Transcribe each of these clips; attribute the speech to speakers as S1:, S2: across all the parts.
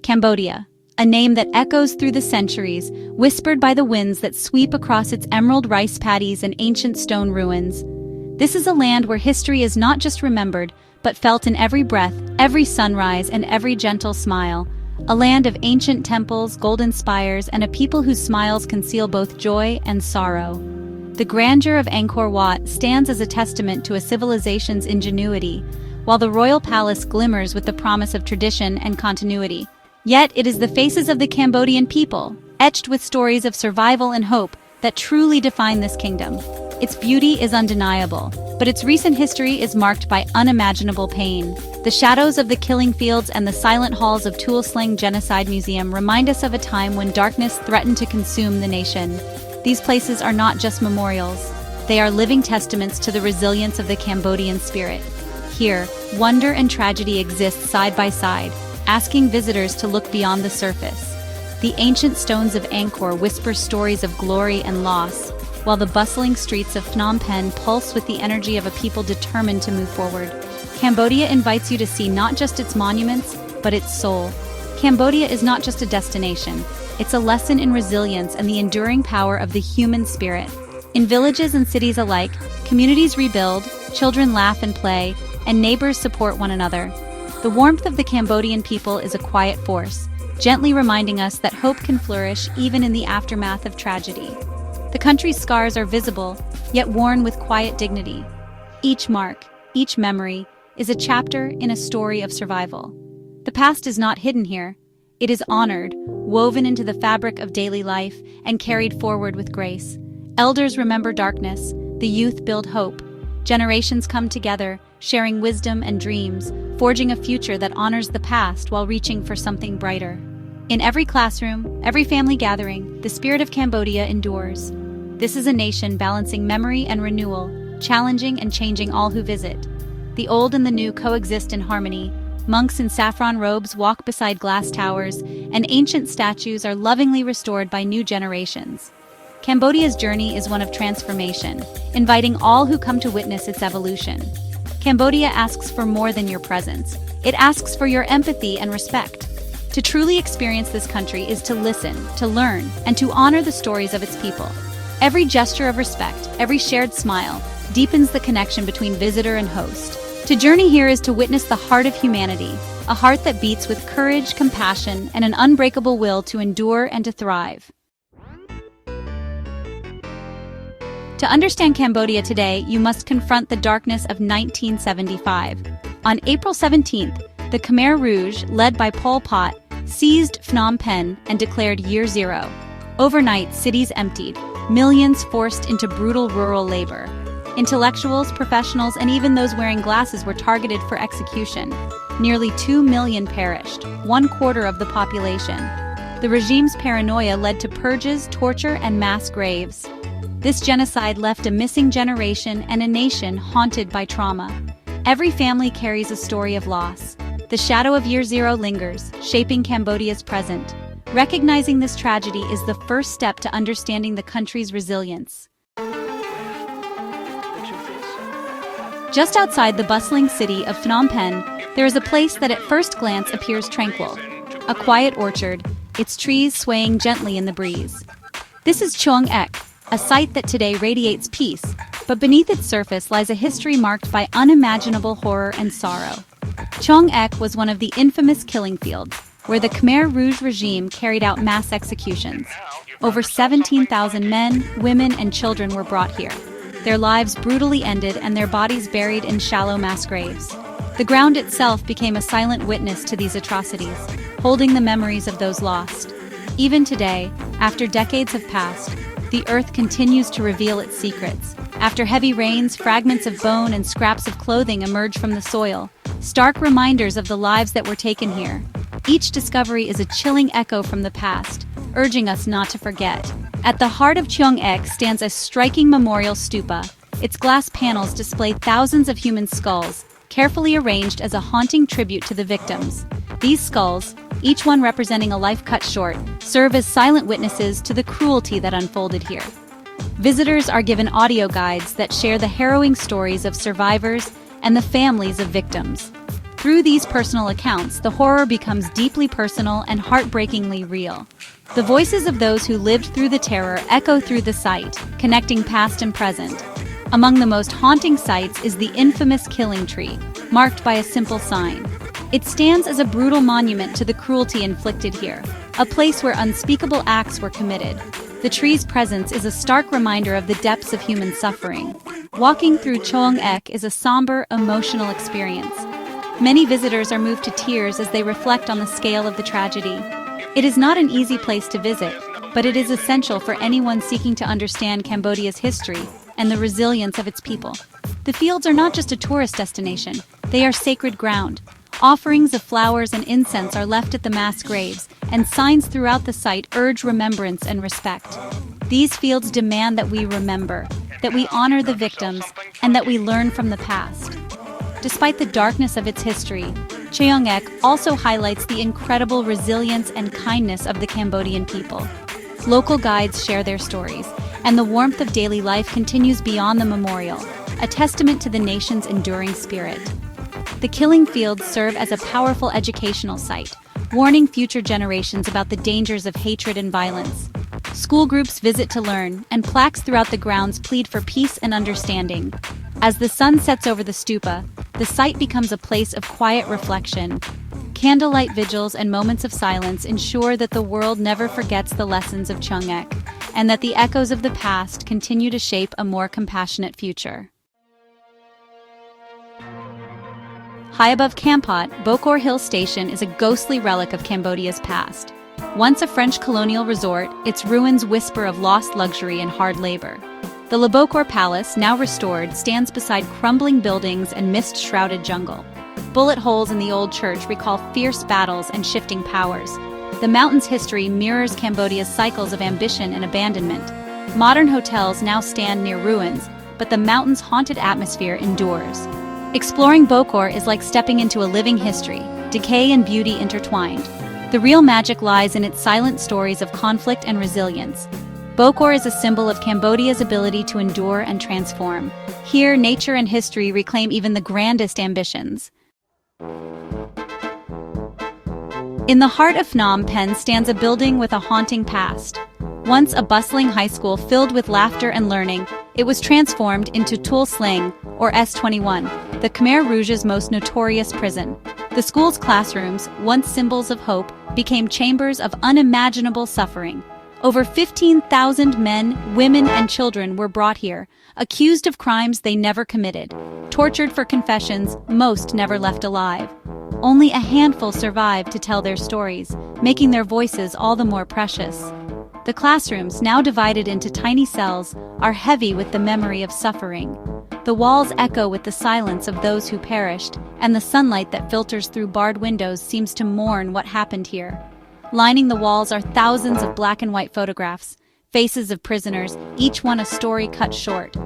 S1: Cambodia, a name that echoes through the centuries, whispered by the winds that sweep across its emerald rice paddies and ancient stone ruins. This is a land where history is not just remembered, but felt in every breath, every sunrise, and every gentle smile. A land of ancient temples, golden spires, and a people whose smiles conceal both joy and sorrow. The grandeur of Angkor Wat stands as a testament to a civilization's ingenuity, while the royal palace glimmers with the promise of tradition and continuity. Yet it is the faces of the Cambodian people, etched with stories of survival and hope, that truly define this kingdom. Its beauty is undeniable, but its recent history is marked by unimaginable pain. The shadows of the killing fields and the silent halls of Tuol Sleng Genocide Museum remind us of a time when darkness threatened to consume the nation. These places are not just memorials. They are living testaments to the resilience of the Cambodian spirit. Here, wonder and tragedy exist side by side, asking visitors to look beyond the surface. The ancient stones of Angkor whisper stories of glory and loss, while the bustling streets of Phnom Penh pulse with the energy of a people determined to move forward. Cambodia invites you to see not just its monuments, but its soul. Cambodia is not just a destination, it's a lesson in resilience and the enduring power of the human spirit. In villages and cities alike, communities rebuild, children laugh and play, and neighbors support one another. The warmth of the Cambodian people is a quiet force, gently reminding us that hope can flourish even in the aftermath of tragedy. The country's scars are visible, yet worn with quiet dignity. Each mark, each memory, is a chapter in a story of survival. The past is not hidden here. It is honored, woven into the fabric of daily life, and carried forward with grace. Elders remember darkness, the youth build hope. Generations come together, sharing wisdom and dreams, forging a future that honors the past while reaching for something brighter. In every classroom, every family gathering, the spirit of Cambodia endures. This is a nation balancing memory and renewal, challenging and changing all who visit. The old and the new coexist in harmony. Monks in saffron robes walk beside glass towers, and ancient statues are lovingly restored by new generations. Cambodia's journey is one of transformation, inviting all who come to witness its evolution. Cambodia asks for more than your presence. It asks for your empathy and respect. To truly experience this country is to listen, to learn, and to honor the stories of its people. Every gesture of respect, every shared smile, deepens the connection between visitor and host. To journey here is to witness the heart of humanity, a heart that beats with courage, compassion, and an unbreakable will to endure and to thrive. To understand Cambodia today, you must confront the darkness of 1975. On April 17th, the Khmer Rouge, led by Pol Pot, seized Phnom Penh and declared Year Zero. Overnight, cities emptied, millions forced into brutal rural labor. Intellectuals, professionals, and even those wearing glasses were targeted for execution. Nearly 2 million perished, 1/4 of the population. The regime's paranoia led to purges, torture, and mass graves. This genocide left a missing generation and a nation haunted by trauma. Every family carries a story of loss. The shadow of Year Zero lingers, shaping Cambodia's present. Recognizing this tragedy is the first step to understanding the country's resilience. Just outside the bustling city of Phnom Penh, there is a place that at first glance appears tranquil. A quiet orchard, its trees swaying gently in the breeze. This is Choeung Ek, a site that today radiates peace, but beneath its surface lies a history marked by unimaginable horror and sorrow. Choeung Ek was one of the infamous killing fields, where the Khmer Rouge regime carried out mass executions. Over 17,000 men, women, and children were brought here. Their lives brutally ended and their bodies buried in shallow mass graves. The ground itself became a silent witness to these atrocities, holding the memories of those lost. Even today, after decades have passed, the earth continues to reveal its secrets. After heavy rains, fragments of bone and scraps of clothing emerge from the soil, stark reminders of the lives that were taken here. Each discovery is a chilling echo from the past, urging us not to forget. At the heart of Choeung Ek stands a striking memorial stupa. Its glass panels display thousands of human skulls, carefully arranged as a haunting tribute to the victims. These skulls, each one representing a life cut short, serve as silent witnesses to the cruelty that unfolded here. Visitors are given audio guides that share the harrowing stories of survivors and the families of victims. Through these personal accounts, the horror becomes deeply personal and heartbreakingly real. The voices of those who lived through the terror echo through the site, connecting past and present. Among the most haunting sights is the infamous killing tree, marked by a simple sign. It stands as a brutal monument to the cruelty inflicted here, a place where unspeakable acts were committed. The tree's presence is a stark reminder of the depths of human suffering. Walking through Choang Ek is a somber, emotional experience. Many visitors are moved to tears as they reflect on the scale of the tragedy. It is not an easy place to visit, but it is essential for anyone seeking to understand Cambodia's history and the resilience of its people. The fields are not just a tourist destination, they are sacred ground. Offerings of flowers and incense are left at the mass graves, and signs throughout the site urge remembrance and respect. These fields demand that we remember, that we honor the victims, and that we learn from the past. Despite the darkness of its history, Choang Ek also highlights the incredible resilience and kindness of the Cambodian people. Local guides share their stories, and the warmth of daily life continues beyond the memorial, a testament to the nation's enduring spirit. The killing fields serve as a powerful educational site, warning future generations about the dangers of hatred and violence. School groups visit to learn, and plaques throughout the grounds plead for peace and understanding. As the sun sets over the stupa, the site becomes a place of quiet reflection. Candlelight vigils and moments of silence ensure that the world never forgets the lessons of Choang Ek, and that the echoes of the past continue to shape a more compassionate future. High above Kampot, Bokor Hill Station is a ghostly relic of Cambodia's past. Once a French colonial resort, its ruins whisper of lost luxury and hard labor. The Le Bokor Palace, now restored, stands beside crumbling buildings and mist-shrouded jungle. Bullet holes in the old church recall fierce battles and shifting powers. The mountain's history mirrors Cambodia's cycles of ambition and abandonment. Modern hotels now stand near ruins, but the mountain's haunted atmosphere endures. Exploring Bokor is like stepping into a living history, decay and beauty intertwined. The real magic lies in its silent stories of conflict and resilience. Bokor is a symbol of Cambodia's ability to endure and transform. Here, nature and history reclaim even the grandest ambitions. In the heart of Phnom Penh stands a building with a haunting past. Once a bustling high school filled with laughter and learning, it was transformed into Tuol Sleng, or S21, the Khmer Rouge's most notorious prison. The school's classrooms, once symbols of hope, became chambers of unimaginable suffering. Over 15,000 men, women, and children were brought here, accused of crimes they never committed. Tortured for confessions, most never left alive. Only a handful survived to tell their stories, making their voices all the more precious. The classrooms, now divided into tiny cells, are heavy with the memory of suffering. The walls echo with the silence of those who perished, and the sunlight that filters through barred windows seems to mourn what happened here. Lining the walls are thousands of black and white photographs, faces of prisoners, each one a story cut short.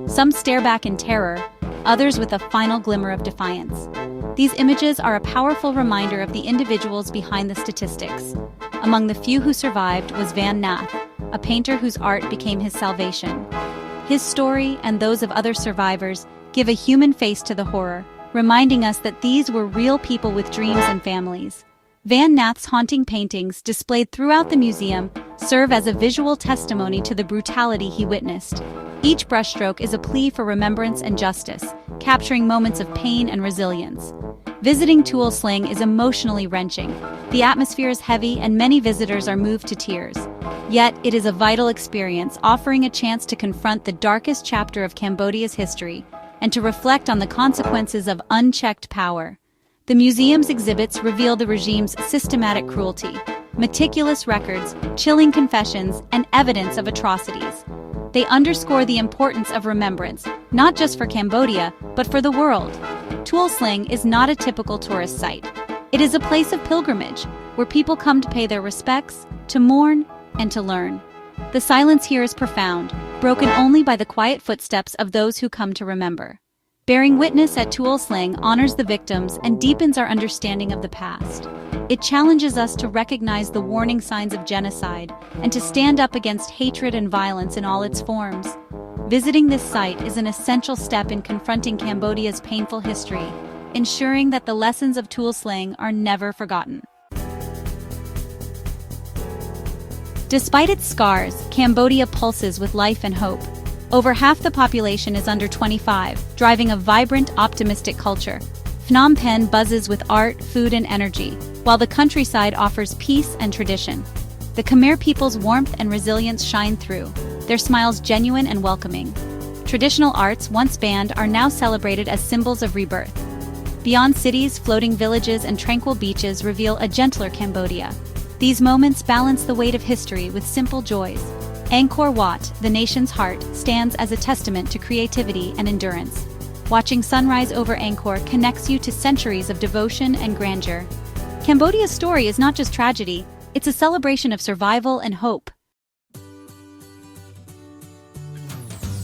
S1: Some stare back in terror, others with a final glimmer of defiance. These images are a powerful reminder of the individuals behind the statistics. Among the few who survived was Van Nath, a painter whose art became his salvation. His story and those of other survivors give a human face to the horror, reminding us that these were real people with dreams and families. Van Nath's haunting paintings, displayed throughout the museum, serve as a visual testimony to the brutality he witnessed. Each brushstroke is a plea for remembrance and justice, capturing moments of pain and resilience. Visiting Tuol Sleng is emotionally wrenching. The atmosphere is heavy and many visitors are moved to tears. Yet, it is a vital experience, offering a chance to confront the darkest chapter of Cambodia's history and to reflect on the consequences of unchecked power. The museum's exhibits reveal the regime's systematic cruelty, meticulous records, chilling confessions, and evidence of atrocities. They underscore the importance of remembrance, not just for Cambodia, but for the world. Tuol Sleng is not a typical tourist site. It is a place of pilgrimage, where people come to pay their respects, to mourn, and to learn. The silence here is profound, broken only by the quiet footsteps of those who come to remember. Bearing witness at Tuol Sleng honors the victims and deepens our understanding of the past. It challenges us to recognize the warning signs of genocide and to stand up against hatred and violence in all its forms. Visiting this site is an essential step in confronting Cambodia's painful history ensuring that the lessons of tool slaying are never forgotten. Despite its scars, Cambodia pulses with life and hope. Over half the population is under 25, driving a vibrant, optimistic culture. Phnom Penh buzzes with art, food, and energy, while the countryside offers peace and tradition. The Khmer people's warmth and resilience shine through, their smiles genuine and welcoming. Traditional arts, once banned, are now celebrated as symbols of rebirth. Beyond cities, floating villages, and tranquil beaches reveal a gentler Cambodia. These moments balance the weight of history with simple joys. Angkor Wat, the nation's heart, stands as a testament to creativity and endurance. Watching sunrise over Angkor connects you to centuries of devotion and grandeur. Cambodia's story is not just tragedy, it's a celebration of survival and hope.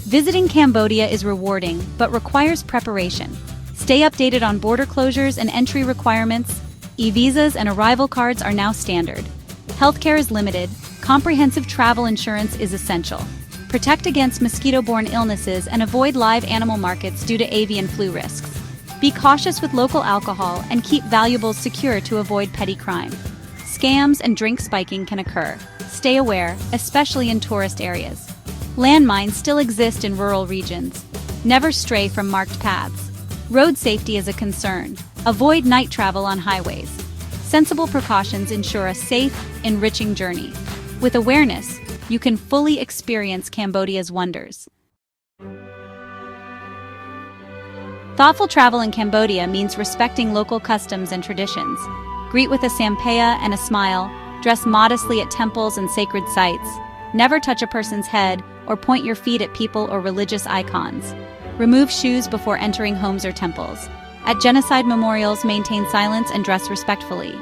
S1: Visiting Cambodia is rewarding, but requires preparation. Stay updated on border closures and entry requirements. E-visas and arrival cards are now standard. Healthcare is limited. Comprehensive travel insurance is essential. Protect against mosquito-borne illnesses and avoid live animal markets due to avian flu risks. Be cautious with local alcohol and keep valuables secure to avoid petty crime. Scams and drink spiking can occur. Stay aware, especially in tourist areas. Landmines still exist in rural regions. Never stray from marked paths. Road safety is a concern. Avoid night travel on highways. Sensible precautions ensure a safe, enriching journey. With awareness, you can fully experience Cambodia's wonders. Thoughtful travel in Cambodia means respecting local customs and traditions. Greet with a sampaya and a smile, dress modestly at temples and sacred sites, never touch a person's head or point your feet at people or religious icons. Remove shoes before entering homes or temples. At genocide memorials, maintain silence and dress respectfully.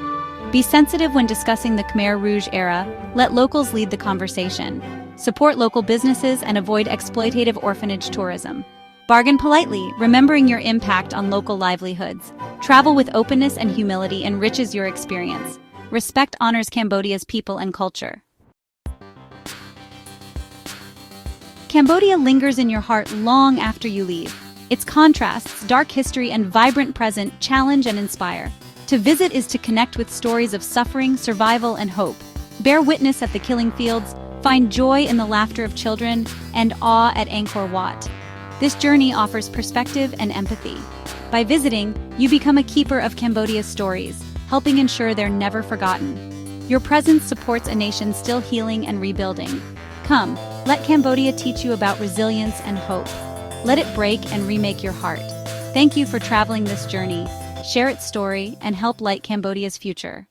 S1: Be sensitive when discussing the Khmer Rouge era, let locals lead the conversation. Support local businesses and avoid exploitative orphanage tourism. Bargain politely, remembering your impact on local livelihoods. Travel with openness and humility enriches your experience. Respect honors Cambodia's people and culture. Cambodia lingers in your heart long after you leave. Its contrasts, dark history, and vibrant present challenge and inspire. To visit is to connect with stories of suffering, survival, and hope. Bear witness at the killing fields, find joy in the laughter of children, and awe at Angkor Wat. This journey offers perspective and empathy. By visiting, you become a keeper of Cambodia's stories, helping ensure they're never forgotten. Your presence supports a nation still healing and rebuilding. Come, let Cambodia teach you about resilience and hope. Let it break and remake your heart. Thank you for traveling this journey. Share its story and help light Cambodia's future.